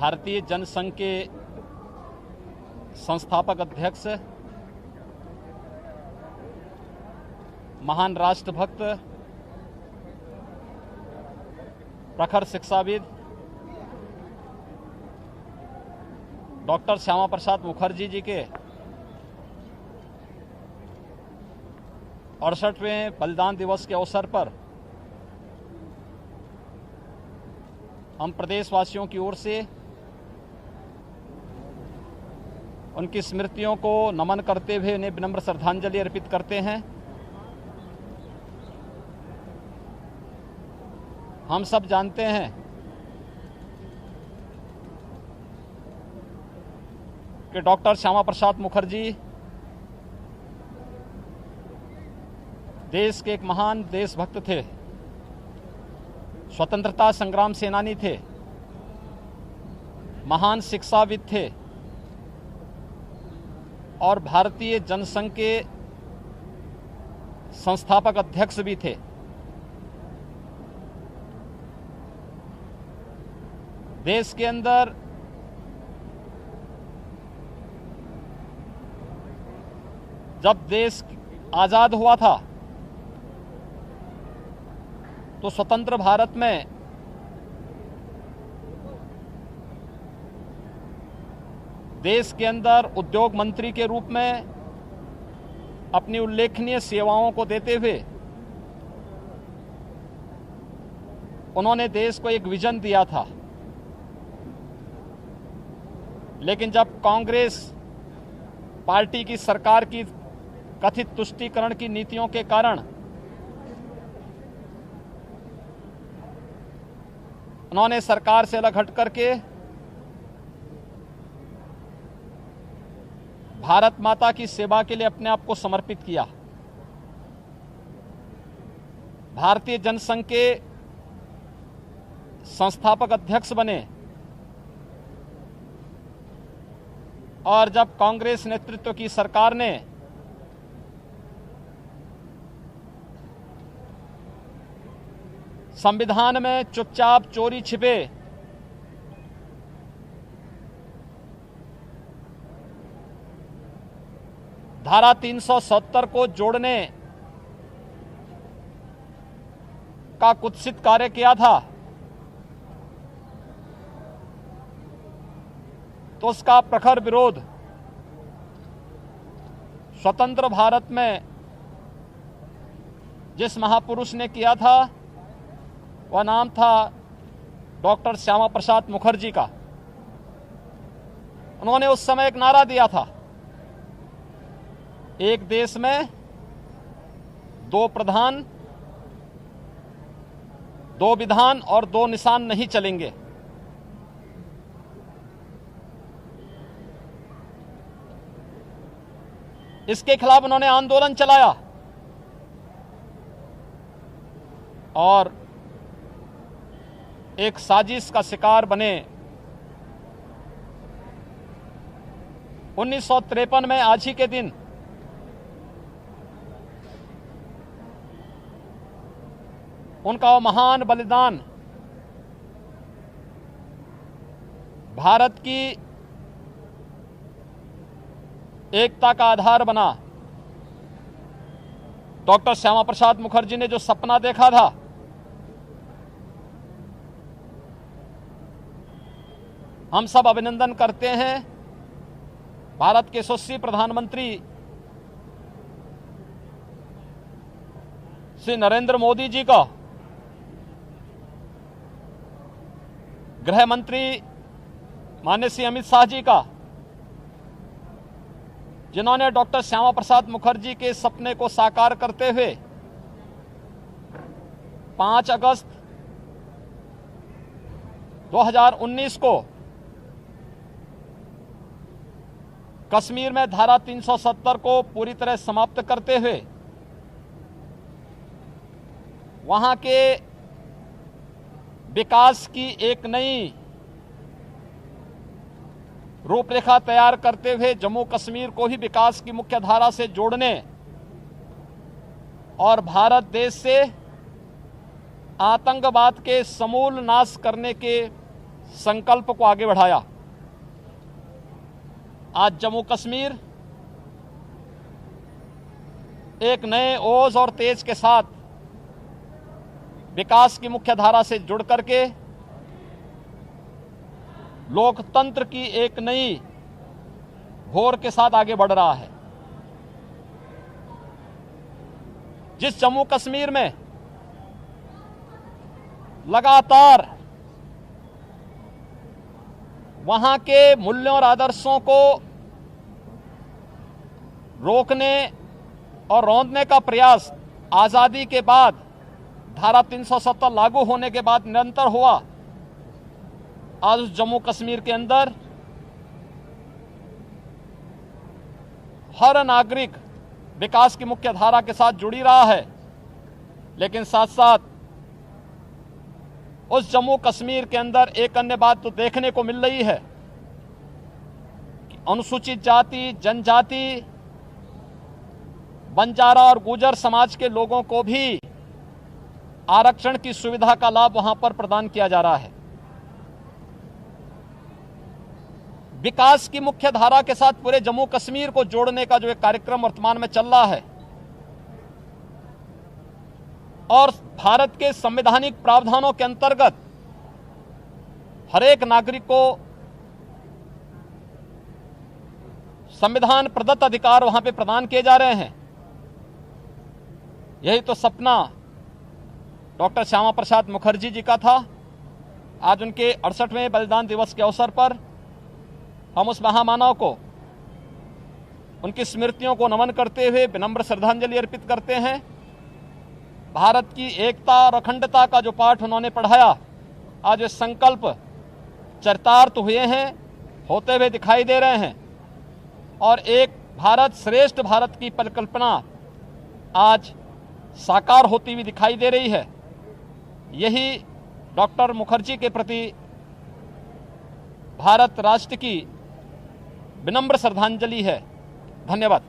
भारतीय जनसंघ के संस्थापक अध्यक्ष, महान राष्ट्रभक्त, प्रखर शिक्षाविद डॉक्टर श्यामा प्रसाद मुखर्जी जी के 68वें बलिदान दिवस के अवसर पर हम प्रदेशवासियों की ओर से उनकी स्मृतियों को नमन करते हुए उन्हें विनम्र श्रद्धांजलि अर्पित करते हैं। हम सब जानते हैं कि डॉक्टर श्यामा प्रसाद मुखर्जी देश के एक महान देशभक्त थे, स्वतंत्रता संग्राम सेनानी थे, महान शिक्षाविद थे और भारतीय जनसंघ के संस्थापक अध्यक्ष भी थे। देश के अंदर जब देश आजाद हुआ था तो स्वतंत्र भारत में देश के अंदर उद्योग मंत्री के रूप में अपनी उल्लेखनीय सेवाओं को देते हुए उन्होंने देश को एक विजन दिया था। लेकिन जब कांग्रेस पार्टी की सरकार की कथित तुष्टीकरण की नीतियों के कारण उन्होंने सरकार से अलग हट करके भारत माता की सेवा के लिए अपने आप को समर्पित किया। भारतीय जनसंघ के संस्थापक अध्यक्ष बने और जब कांग्रेस नेतृत्व की सरकार ने संविधान में चुपचाप चोरी छिपे धारा 370 को जोड़ने का कुत्सित कार्य किया था तो उसका प्रखर विरोध स्वतंत्र भारत में जिस महापुरुष ने किया था वह नाम था डॉक्टर श्यामा प्रसाद मुखर्जी का। उन्होंने उस समय एक नारा दिया था, एक देश में दो प्रधान, दो विधान और दो निशान नहीं चलेंगे। इसके खिलाफ उन्होंने आंदोलन चलाया और एक साजिश का शिकार बने। 1953 में आज ही के दिन उनका महान बलिदान भारत की एकता का आधार बना। डॉक्टर श्यामा प्रसाद मुखर्जी ने जो सपना देखा था हम सब अभिनंदन करते हैं भारत के यशस्वी प्रधानमंत्री श्री नरेंद्र मोदी जी का, गृह मंत्री माननीय श्री अमित शाह जी का, जिन्होंने डॉक्टर श्यामा प्रसाद मुखर्जी के सपने को साकार करते हुए 5 अगस्त 2019 को कश्मीर में धारा 370 को पूरी तरह समाप्त करते हुए वहां के विकास की एक नई रूपरेखा तैयार करते हुए जम्मू कश्मीर को ही विकास की मुख्य धारा से जोड़ने और भारत देश से आतंकवाद के समूल नाश करने के संकल्प को आगे बढ़ाया। आज जम्मू कश्मीर एक नए ओज और तेज के साथ विकास की मुख्य धारा से जुड़ करके लोकतंत्र की एक नई भोर के साथ आगे बढ़ रहा है। जिस जम्मू कश्मीर में लगातार वहां के मूल्यों और आदर्शों को रोकने और रौंदने का प्रयास आजादी के बाद धारा 370 लागू होने के बाद निरंतर हुआ, आज उस जम्मू कश्मीर के अंदर हर नागरिक विकास की मुख्य धारा के साथ जुड़ी रहा है। लेकिन साथ साथ उस जम्मू कश्मीर के अंदर एक अन्य बात तो देखने को मिल रही है कि अनुसूचित जाति, जनजाति, बंजारा और गुर्जर समाज के लोगों को भी आरक्षण की सुविधा का लाभ वहां पर प्रदान किया जा रहा है। विकास की मुख्य धारा के साथ पूरे जम्मू कश्मीर को जोड़ने का जो एक कार्यक्रम वर्तमान में चल रहा है और भारत के संवैधानिक प्रावधानों के अंतर्गत हर एक नागरिक को संविधान प्रदत्त अधिकार वहां पे प्रदान किए जा रहे हैं। यही तो सपना डॉक्टर श्यामा प्रसाद मुखर्जी जी का था। आज उनके 68वें बलिदान दिवस के अवसर पर हम उस महामानव को, उनकी स्मृतियों को नमन करते हुए विनम्र श्रद्धांजलि अर्पित करते हैं। भारत की एकता और अखंडता का जो पाठ उन्होंने पढ़ाया, आज वे संकल्प चरितार्थ हुए हैं, होते हुए दिखाई दे रहे हैं और एक भारत श्रेष्ठ भारत की परिकल्पना आज साकार होती हुई दिखाई दे रही है। यही डॉक्टर मुखर्जी के प्रति भारत राष्ट्र की विनम्र श्रद्धांजलि है। धन्यवाद।